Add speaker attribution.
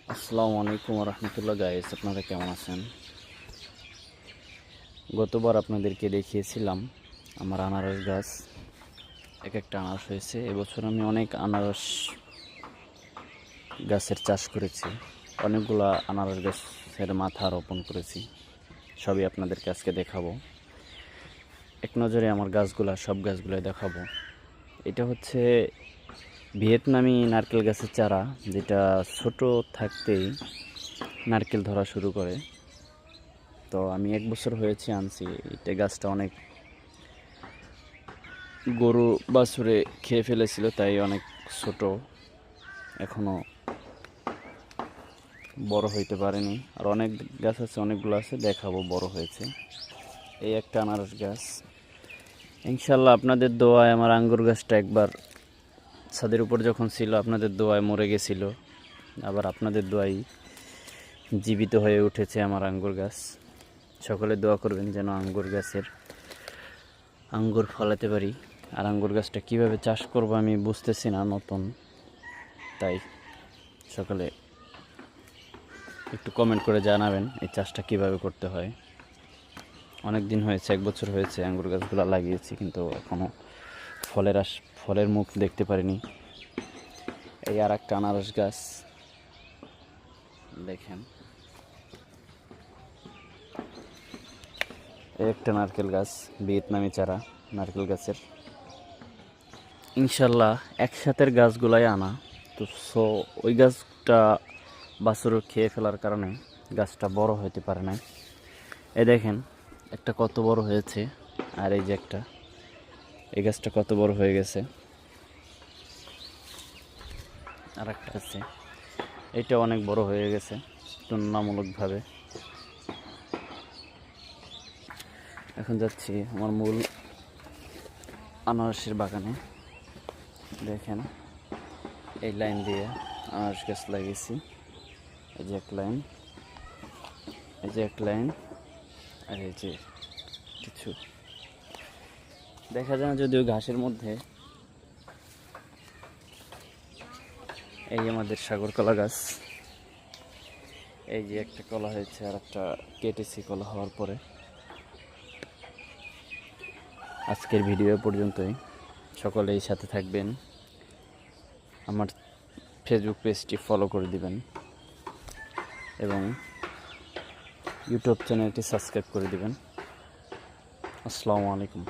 Speaker 1: আসসালামু আলাইকুম রহমতুল্লাহ গাইস, আপনারা কেমন আছেন? গতবার আপনাদেরকে দেখিয়েছিলাম আমার আনারস গাছ। এক একটা আনারস হয়েছে। এবছর আমি অনেক আনারস গাছের চাষ করেছি। অনেকগুলা আনারস গাছের মাথা রোপণ করেছি। সবই আপনাদেরকে আজকে দেখাবো। এক নজরে আমার গাছগুলা, সব গাছগুলোই দেখাবো। এটা হচ্ছে ভিয়েতনামি নারকেল গাছের চারা, যেটা ছোট থাকতেই নারকেল ধরা শুরু করে। তো আমি 1 বছর হয়েছে আনছি। এটা গাছটা অনেক গরু বাছুরে খেয়ে ফেলেছিল, তাই অনেক ছোট, এখনো বড় হইতে পারেনি। আর অনেক গাছ আছে, অনেকগুলো আছে, দেখাবো বড় হয়েছে। এই একটা আনারস গাছ। ইনশাল্লাহ আপনাদের দোয়ায় আমার আঙ্গুর গাছটা একবার ছাদের উপর যখন ছিল, আপনাদের দোয়ায় মরে গেছিল, আবার আপনাদের দোয়ায় জীবিত হয়ে উঠেছে আমার আঙ্গুর গাছ। সকলে দোয়া করবেন যেন আঙ্গুর গাছের আঙ্গুর ফলাতে পারি। আর আঙ্গুর গাছটা কীভাবে চাষ করব আমি বুঝতেছি না, নতুন, তাই সকলে একটু কমেন্ট করে জানাবেন এই চাষটা কিভাবে করতে হয়। অনেক দিন হয়েছে, 1 বছর হয়েছে আঙ্গুর গাছগুলো লাগিয়েছি, কিন্তু এখনও ফলের মুখ দেখতে পারিনি। এই আর একটা আনারস গাছ দেখেন, এই একটা নারকেল গাছ, ভিয়েতনামি চারা নারকেল গাছের। ইনশাল্লাহ একসাথের গাছগুলাই আনা, তো ওই গাছটা বাছুর খেয়ে ফেলার কারণে গাছটা বড় হতে পারে না। এই দেখেন একটা কত বড় হয়েছে, আর এই যে একটা, এই গাছটা কত বড় হয়ে গেছে। আর একটা আছে, এটা অনেক বড় হয়ে গেছে তুলনামূলকভাবে। এখন যাচ্ছি আমার মূল আনারসের বাগানে। দেখেন এই লাইন দিয়ে আনারস গাছ লাগিয়েছি। এই যে এক লাইন, এই যে এক লাইন, আর এই যে কিছু দেখা যায় না যদিও ঘাসের মধ্যে। এই আমাদের সাগর কলা গাছ। এই যে একটা কলা হয়েছে, আর একটা কেটেছি কলা হওয়ার পরে। আজকের ভিডিও পর্যন্তই। সকলেই সাথে থাকবেন, আমার ফেসবুক পেজটি ফলো করে দিবেন এবং ইউটিউব চ্যানেলটি সাবস্ক্রাইব করে দিবেন। আসসালামু আলাইকুম।